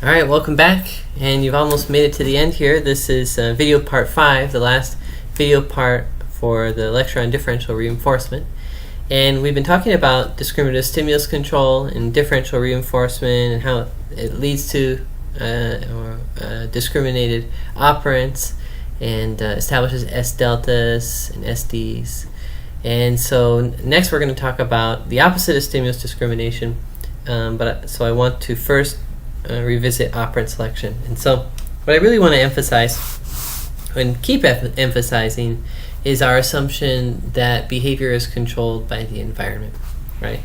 Alright, welcome back, and you've almost made it to the end here. This is video part 5, the last video part for the lecture on differential reinforcement. And we've been talking about discriminative stimulus control and differential reinforcement and how it leads to discriminated operants and establishes S deltas and SDs. And so next we're going to talk about the opposite of stimulus discrimination. So I want to first revisit operant selection. And so what I really want to emphasize and keep emphasizing is our assumption that behavior is controlled by the environment, right?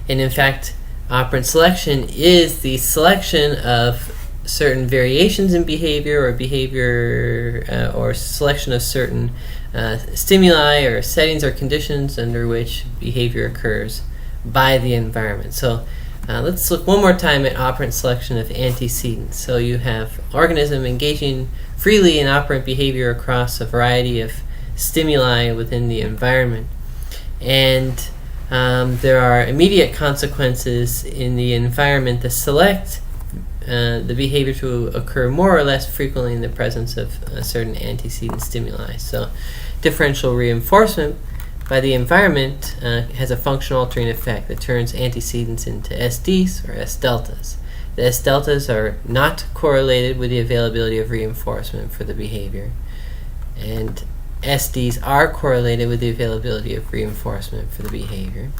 And in fact, operant selection is the selection of certain variations in behavior or selection of certain stimuli or settings or conditions under which behavior occurs by the environment. So let's look one more time at operant selection of antecedents. So you have organism engaging freely in operant behavior across a variety of stimuli within the environment. And there are immediate consequences in the environment that select the behavior to occur more or less frequently in the presence of certain antecedent stimuli. So differential reinforcement by the environment has a function altering effect that turns antecedents into SDs or S deltas. The S deltas are not correlated with the availability of reinforcement for the behavior, and SDs are correlated with the availability of reinforcement for the behavior.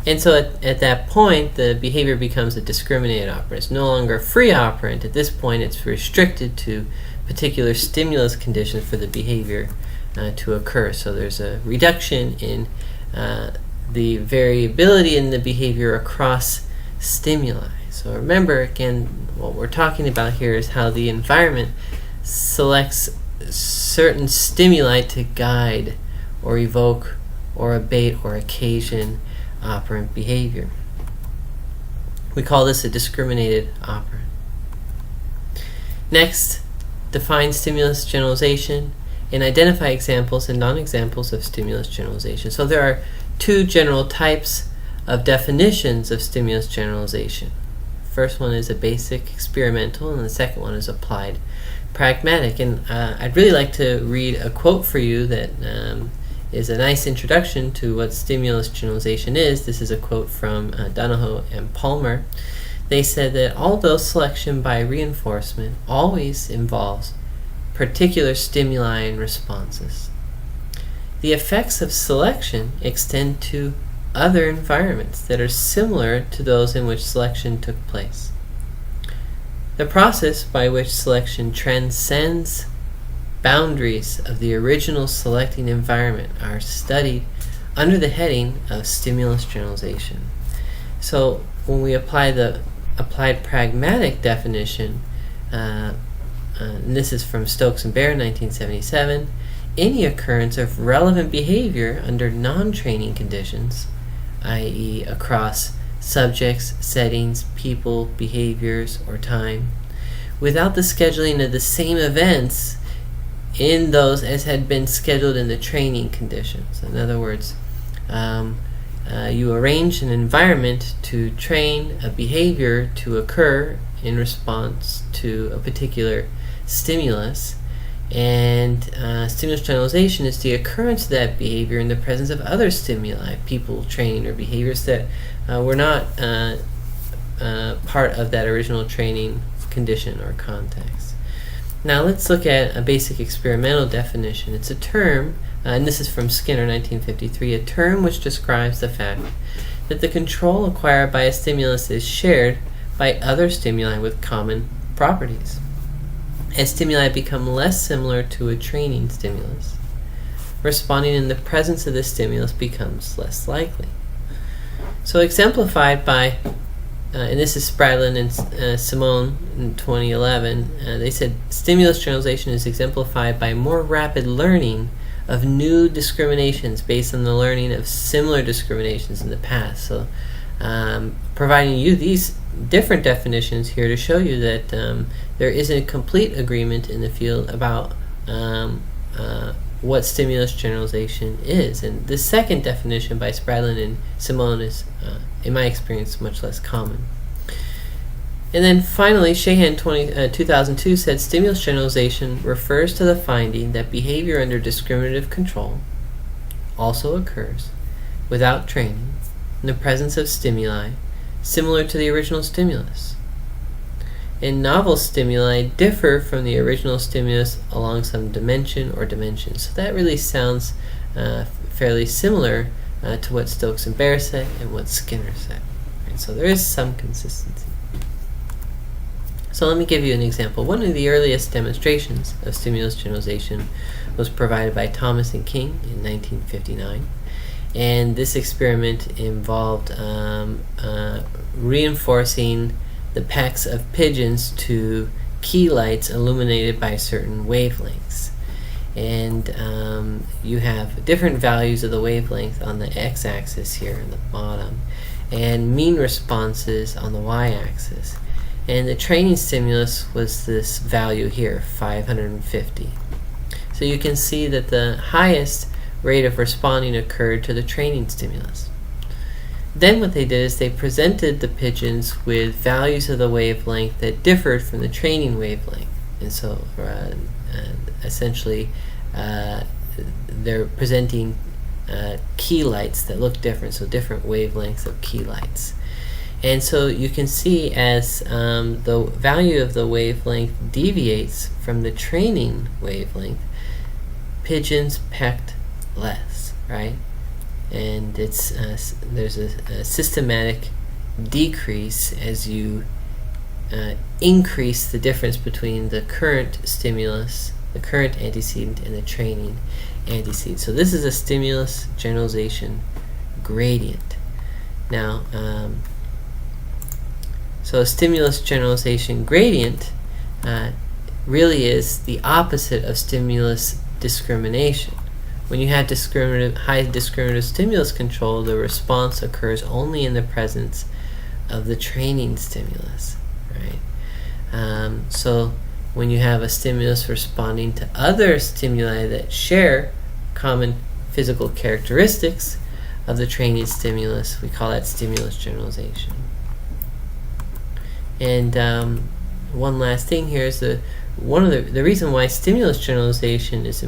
And so at that point, the behavior becomes a discriminated operant. It's no longer a free operant. At this point, it's restricted to particular stimulus conditions for the behavior to occur. So there's a reduction in the variability in the behavior across stimuli. So remember, again, what we're talking about here is how the environment selects certain stimuli to guide or evoke or abate or occasion operant behavior. We call this a discriminated operant. Next, define stimulus generalization and identify examples and non-examples of stimulus generalization. So there are two general types of definitions of stimulus generalization. First one is a basic experimental, and the second one is applied pragmatic. And I'd really like to read a quote for you that is a nice introduction to what stimulus generalization is. This is a quote from Donahoe and Palmer. They said that although selection by reinforcement always involves particular stimuli and responses, the effects of selection extend to other environments that are similar to those in which selection took place. The process by which selection transcends boundaries of the original selecting environment are studied under the heading of stimulus generalization. So when we apply the applied pragmatic definition, and this is from Stokes and Baer, 1977, any occurrence of relevant behavior under non-training conditions, i.e. across subjects, settings, people, behaviors, or time, without the scheduling of the same events in those as had been scheduled in the training conditions. In other words, you arrange an environment to train a behavior to occur in response to a particular stimulus, and stimulus generalization is the occurrence of that behavior in the presence of other stimuli, people, training, or behaviors that were not part of that original training condition or context. Now let's look at a basic experimental definition. It's a term, and this is from Skinner, 1953, a term which describes the fact that the control acquired by a stimulus is shared by other stimuli with common properties. As stimuli become less similar to a training stimulus, responding in the presence of the stimulus becomes less likely. So exemplified by, and this is Spradlin and Simone in 2011, they said stimulus generalization is exemplified by more rapid learning of new discriminations based on the learning of similar discriminations in the past. So providing you these different definitions here to show you that there isn't a complete agreement in the field about what stimulus generalization is. And the second definition by Spradlin and Simone is, in my experience, much less common. And then finally, Shahan 2002 said stimulus generalization refers to the finding that behavior under discriminative control also occurs without training in the presence of stimuli similar to the original stimulus. And novel stimuli differ from the original stimulus along some dimension or dimensions. So that really sounds fairly similar to what Stokes and Baer said and what Skinner said. Right? So there is some consistency. So let me give you an example. One of the earliest demonstrations of stimulus generalization was provided by Thomas and King in 1959. And this experiment involved reinforcing the pecks of pigeons to key lights illuminated by certain wavelengths. And you have different values of the wavelength on the x-axis here in the bottom, and mean responses on the y-axis. And the training stimulus was this value here, 550. So you can see that the highest rate of responding occurred to the training stimulus. Then what they did is they presented the pigeons with values of the wavelength that differed from the training wavelength. And so essentially they're presenting key lights that look different, so different wavelengths of key lights. And so you can see as the value of the wavelength deviates from the training wavelength, pigeons pecked less, right? And it's there's a systematic decrease as you increase the difference between the current stimulus, the current antecedent, and the training antecedent. So this is a stimulus generalization gradient. Now, so a stimulus generalization gradient really is the opposite of stimulus discrimination. When you have high discriminative stimulus control, the response occurs only in the presence of the training stimulus, right? So when you have a stimulus responding to other stimuli that share common physical characteristics of the training stimulus, we call that stimulus generalization. And one last thing here is the reason why stimulus generalization is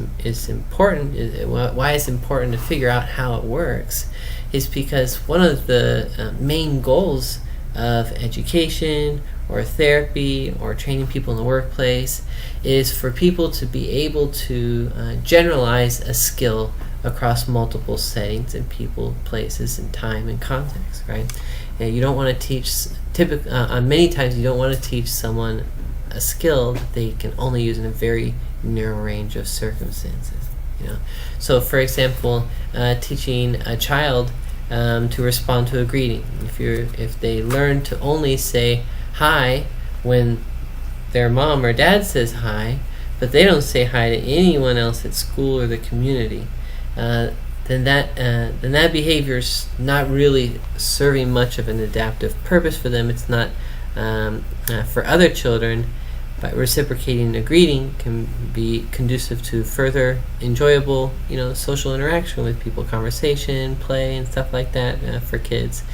important, why it's important to figure out how it works, is because one of the main goals of education or therapy or training people in the workplace is for people to be able to generalize a skill across multiple settings and people, places, and time and context, right? And you don't want to teach many times you don't want to teach someone a skill that they can only use in a very narrow range of circumstances. So for example, teaching a child to respond to a greeting. If they learn to only say hi when their mom or dad says hi, but they don't say hi to anyone else at school or the community, then that behavior's not really serving much of an adaptive purpose for them. It's not for other children. By reciprocating a greeting can be conducive to further enjoyable, social interaction with people, conversation, play, and stuff like that for kids.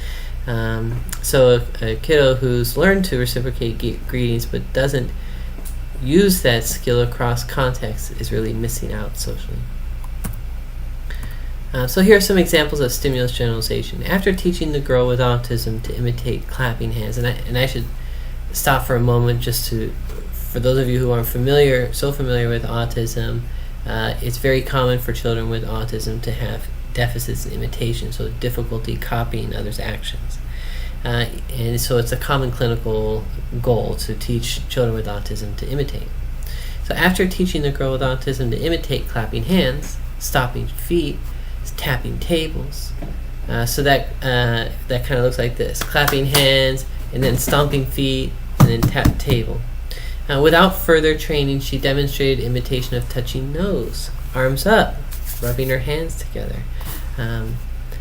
So a kiddo who's learned to reciprocate greetings but doesn't use that skill across contexts is really missing out socially. So here are some examples of stimulus generalization. After teaching the girl with autism to imitate clapping hands, and I should stop for a moment just for those of you who aren't familiar with autism, it's very common for children with autism to have deficits in imitation, so difficulty copying others' actions. And so it's a common clinical goal to teach children with autism to imitate. So after teaching the girl with autism to imitate clapping hands, stomping feet, tapping tables, so that kind of looks like this: clapping hands, and then stomping feet, and then tap table. Without further training, she demonstrated imitation of touching nose, arms up, rubbing her hands together.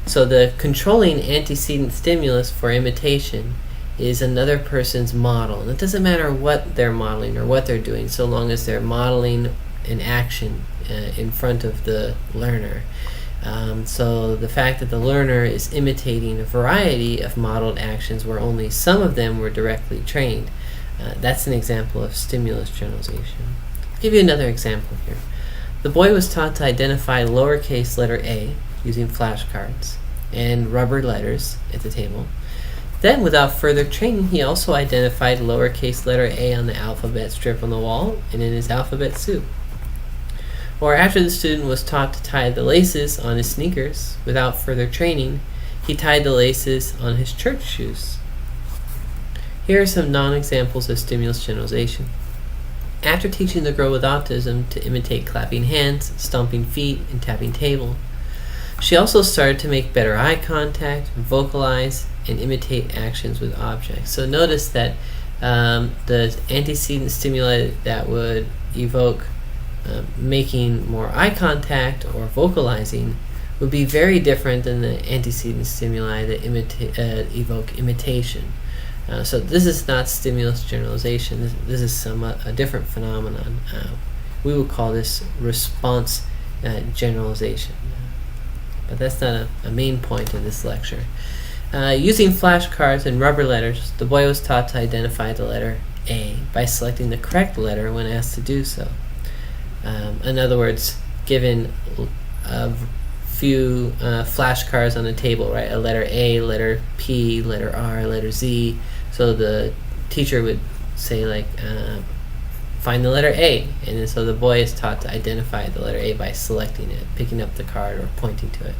So the controlling antecedent stimulus for imitation is another person's model. And it doesn't matter what they're modeling or what they're doing, so long as they're modeling an action in front of the learner. So the fact that the learner is imitating a variety of modeled actions where only some of them were directly trained, that's an example of stimulus generalization. I'll give you another example here. The boy was taught to identify lowercase letter A using flashcards and rubber letters at the table. Then, without further training, he also identified lowercase letter A on the alphabet strip on the wall and in his alphabet soup. Or after the student was taught to tie the laces on his sneakers, without further training, he tied the laces on his church shoes. Here are some non-examples of stimulus generalization. After teaching the girl with autism to imitate clapping hands, stomping feet, and tapping table, she also started to make better eye contact, vocalize, and imitate actions with objects. So notice that the antecedent stimuli that would evoke making more eye contact or vocalizing would be very different than the antecedent stimuli that evoke imitation. So this is not stimulus generalization. This is a different phenomenon. We would call this response generalization. But that's not a main point of this lecture. Using flashcards and rubber letters, the boy was taught to identify the letter A by selecting the correct letter when asked to do so. In other words, given a few flashcards on the table, right? A letter A, letter P, letter R, letter Z. So the teacher would say, like, find the letter A. And then so the boy is taught to identify the letter A by selecting it, picking up the card, or pointing to it.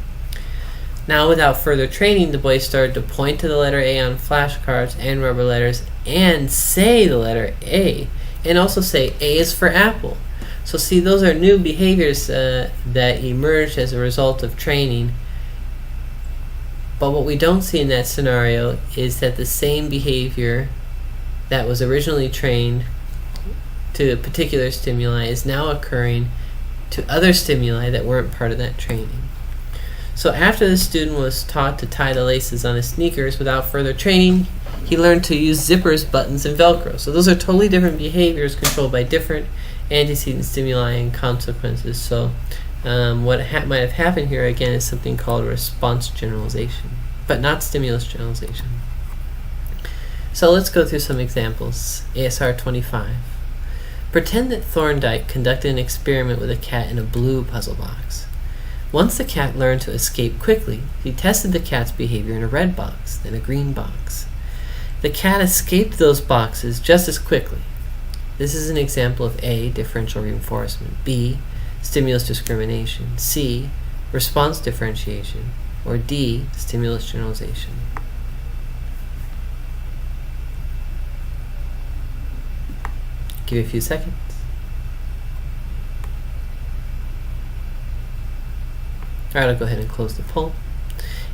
Now, without further training, the boy started to point to the letter A on flashcards and rubber letters and say the letter A, and also say A is for apple. So see, those are new behaviors that emerged as a result of training. But what we don't see in that scenario is that the same behavior that was originally trained to a particular stimuli is now occurring to other stimuli that weren't part of that training. So after the student was taught to tie the laces on his sneakers without further training, he learned to use zippers, buttons, and Velcro. So those are totally different behaviors controlled by different antecedent stimuli and consequences. So what might have happened here again is something called response generalization, but not stimulus generalization. So let's go through some examples. ASR 25. Pretend that Thorndike conducted an experiment with a cat in a blue puzzle box. Once the cat learned to escape quickly, he tested the cat's behavior in a red box, then a green box. The cat escaped those boxes just as quickly. This is an example of A, differential reinforcement, B, stimulus discrimination, C, response differentiation, or D, stimulus generalization. Give you a few seconds. Alright, I'll go ahead and close the poll.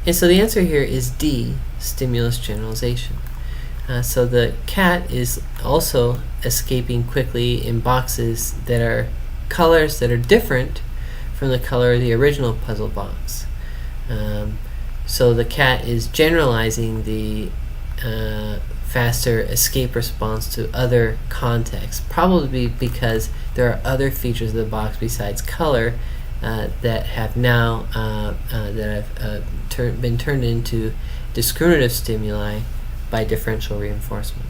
And so the answer here is D, stimulus generalization. So the cat is also escaping quickly in boxes that are colors that are different from the color of the original puzzle box. So the cat is generalizing the faster escape response to other contexts, probably because there are other features of the box besides color that have now been turned into discriminative stimuli by differential reinforcement.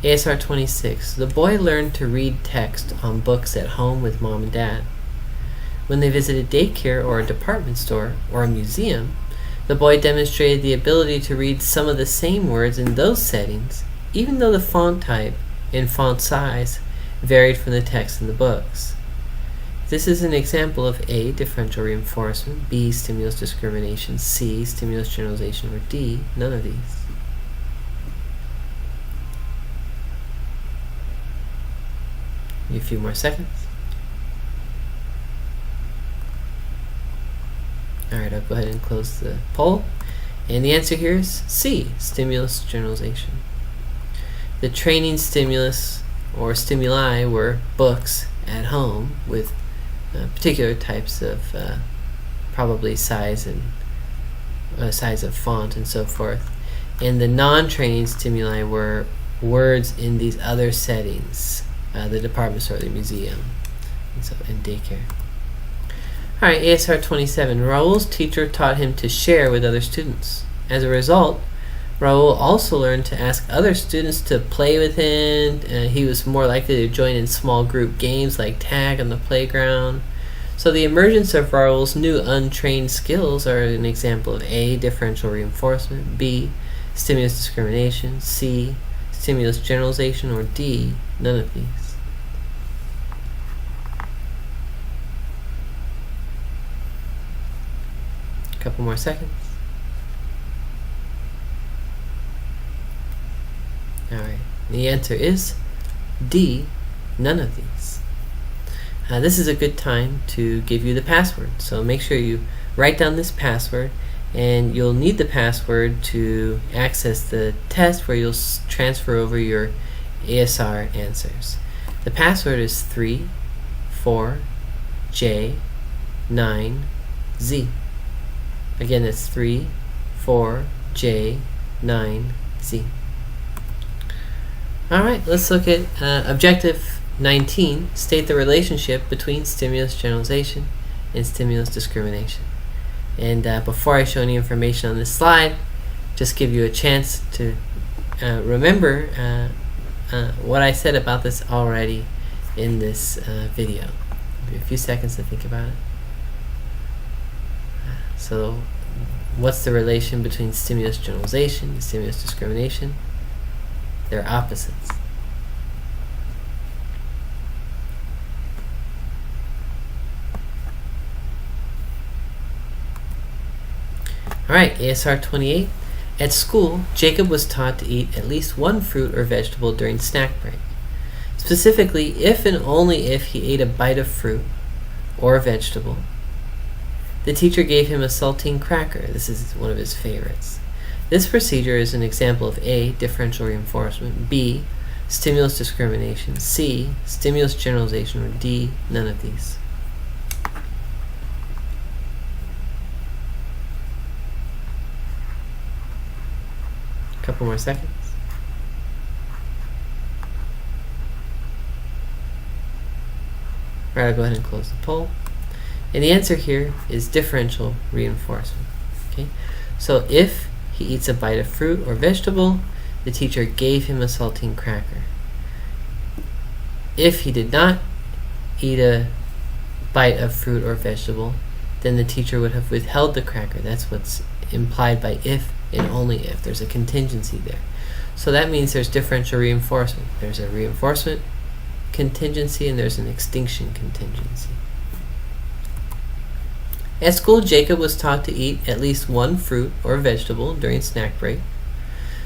ASR 26. The boy learned to read text on books at home with mom and dad. When they visited daycare or a department store or a museum, the boy demonstrated the ability to read some of the same words in those settings, even though the font type and font size varied from the text in the books. This is an example of A, differential reinforcement, B, stimulus discrimination, C, stimulus generalization, or D, none of these. A few more seconds. Alright, I'll go ahead and close the poll. And the answer here is C, stimulus generalization. The training stimulus or stimuli were books at home with particular types of probably size and size of font and so forth. And the non-training stimuli were words in these other settings, the department store, the museum, and daycare. Alright, ASR 27. Raul's teacher taught him to share with other students. As a result, Raul also learned to ask other students to play with him. He was more likely to join in small group games like tag on the playground. So the emergence of Raul's new untrained skills are an example of A, differential reinforcement, B, stimulus discrimination, C, stimulus generalization, or D, none of these. A couple more seconds. Alright, the answer is D, none of these. This is a good time to give you the password. So make sure you write down this password, and you'll need the password to access the test where you'll transfer over your ASR answers. The password is 34J9Z. Again, it's 34J9Z. Alright, let's look at objective 19. State the relationship between stimulus generalization and stimulus discrimination. And before I show any information on this slide, just give you a chance to remember what I said about this already in this video. Give you a few seconds to think about it. So, what's the relation between stimulus generalization and stimulus discrimination? They're opposites. Alright, ASR 28. At school, Jacob was taught to eat at least one fruit or vegetable during snack break. Specifically, if and only if he ate a bite of fruit or vegetable, the teacher gave him a saltine cracker. This is one of his favorites. This procedure is an example of A, differential reinforcement, B, stimulus discrimination, C, stimulus generalization, or D, none of these. A couple more seconds. Alright, I'll go ahead and close the poll. And the answer here is differential reinforcement. Okay, so if he eats a bite of fruit or vegetable, the teacher gave him a saltine cracker. If he did not eat a bite of fruit or vegetable, then the teacher would have withheld the cracker. That's what's implied by if and only if. There's a contingency there. So that means there's differential reinforcement. There's a reinforcement contingency and there's an extinction contingency. At school, Jacob was taught to eat at least one fruit or vegetable during snack break.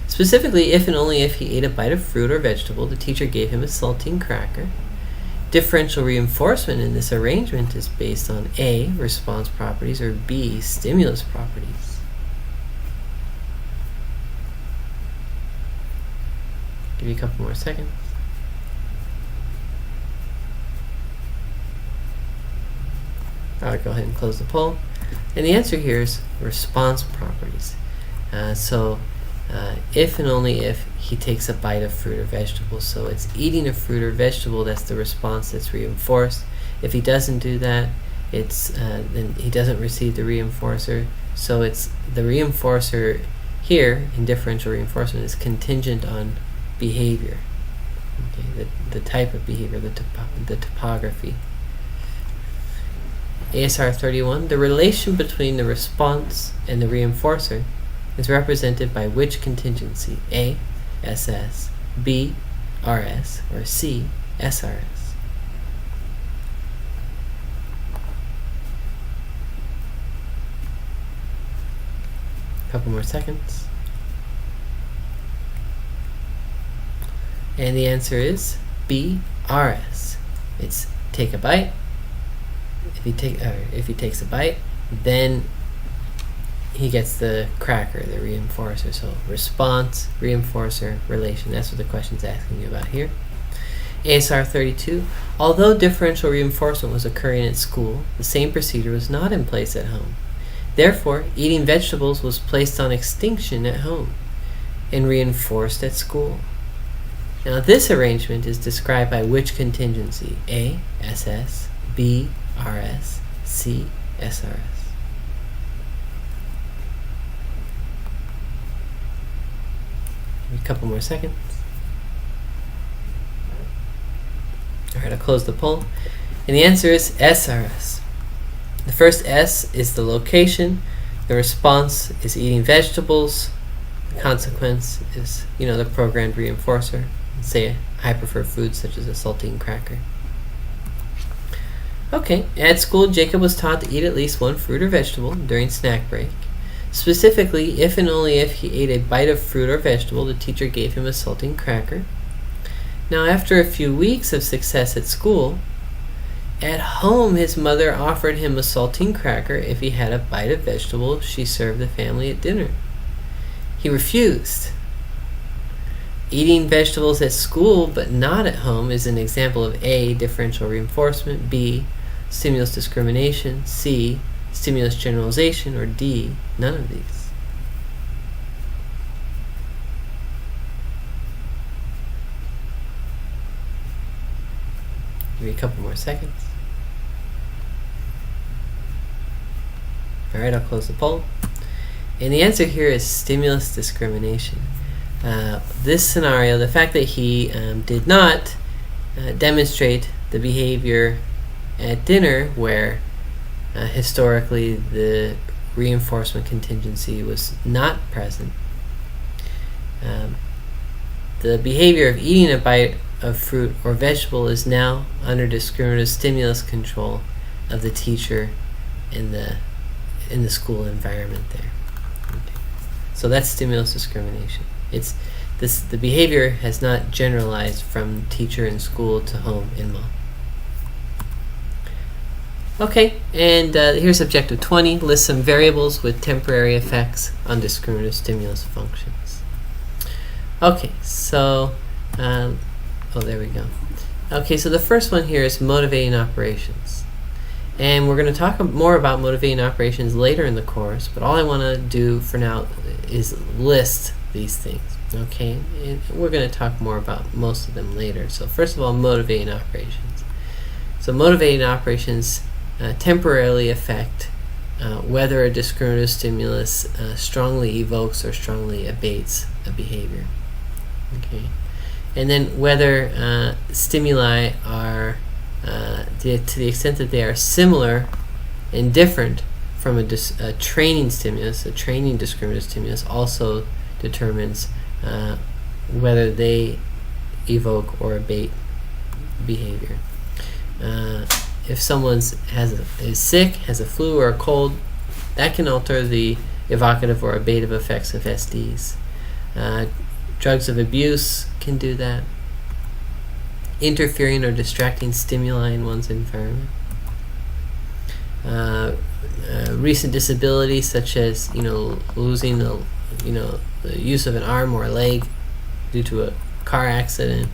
Specifically, if and only if he ate a bite of fruit or vegetable, the teacher gave him a saltine cracker. Differential reinforcement in this arrangement is based on A, response properties, or B, stimulus properties. Give you a couple more seconds. I'll go ahead and close the poll. And the answer here is response properties. If and only if he takes a bite of fruit or vegetable. So it's eating a fruit or vegetable, that's the response that's reinforced. If he doesn't do that, then he doesn't receive the reinforcer. So it's the reinforcer here in differential reinforcement is contingent on behavior. Okay, the type of behavior, the topography. ASR 31, the relation between the response and the reinforcer is represented by which contingency? A, SS, B, RS, or C, SRS. A couple more seconds. And the answer is B, RS. It's take a bite. If he takes a bite, then he gets the cracker, the reinforcer. So response, reinforcer, relation. That's what the question's asking you about here. ASR 32. Although differential reinforcement was occurring at school, the same procedure was not in place at home. Therefore, eating vegetables was placed on extinction at home and reinforced at school. Now this arrangement is described by which contingency? A, SS, B, RS, C, SRS. Maybe a couple more seconds. Alright, I'll close the poll. And the answer is SRS. The first S is the location. The response is eating vegetables. The consequence is, the programmed reinforcer. Say, I prefer foods such as a saltine cracker. Okay, at school, Jacob was taught to eat at least one fruit or vegetable during snack break. Specifically, if and only if he ate a bite of fruit or vegetable, the teacher gave him a saltine cracker. Now, after a few weeks of success at school, at home his mother offered him a saltine cracker if he had a bite of vegetable she served the family at dinner. He refused. Eating vegetables at school but not at home is an example of A, differential reinforcement, B, stimulus discrimination, C, stimulus generalization, or D, none of these. Give me a couple more seconds. Alright, I'll close the poll. And the answer here is stimulus discrimination. This scenario, the fact that he did not demonstrate the behavior at dinner where historically the reinforcement contingency was not present, the behavior of eating a bite of fruit or vegetable is now under discriminative stimulus control of the teacher in the school environment there. Okay. So that's stimulus discrimination. The behavior has not generalized from teacher in school to home in mom. Okay, and here's objective 20. List some variables with temporary effects on discriminative stimulus functions. Okay, so there we go. Okay, so the first one here is motivating operations. And we're going to talk more about motivating operations later in the course, but all I want to do for now is list these things. Okay, and we're going to talk more about most of them later. So first of all, motivating operations. So motivating operations temporarily affect whether a discriminative stimulus strongly evokes or strongly abates a behavior. Okay, and then whether stimuli are to the extent that they are similar and different from a training stimulus, a training discriminative stimulus also determines whether they evoke or abate behavior. If someone is sick, has a flu or a cold, that can alter the evocative or abative effects of SDs. Drugs of abuse can do that. Interfering or distracting stimuli in one's environment. Recent disabilities such as losing the use of an arm or a leg due to a car accident.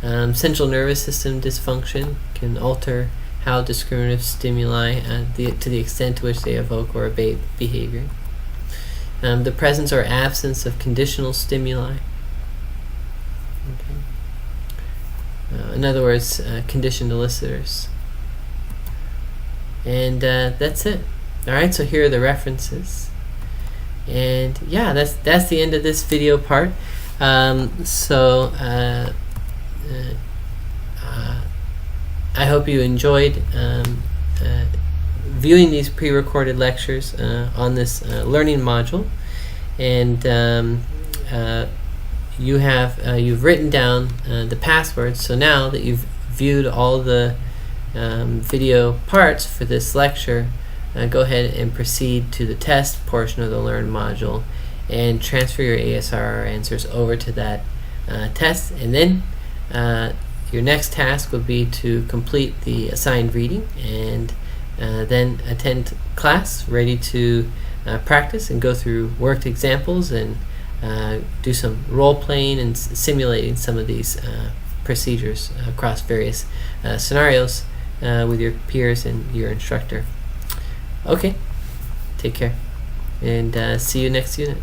Central nervous system dysfunction can alter how discriminative stimuli to the extent to which they evoke or abate behavior. The presence or absence of conditional stimuli. Okay. In other words, conditioned elicitors. And that's it. Alright, so here are the references. And yeah, that's the end of this video part. I hope you enjoyed viewing these pre-recorded lectures on this learning module, and you've written down the passwords. So now that you've viewed all the video parts for this lecture, go ahead and proceed to the test portion of the Learn module and transfer your ASRR answers over to that test, and then your next task would be to complete the assigned reading and then attend class ready to practice and go through worked examples and do some role-playing and simulating some of these procedures across various scenarios with your peers and your instructor. Okay, take care, and see you next unit.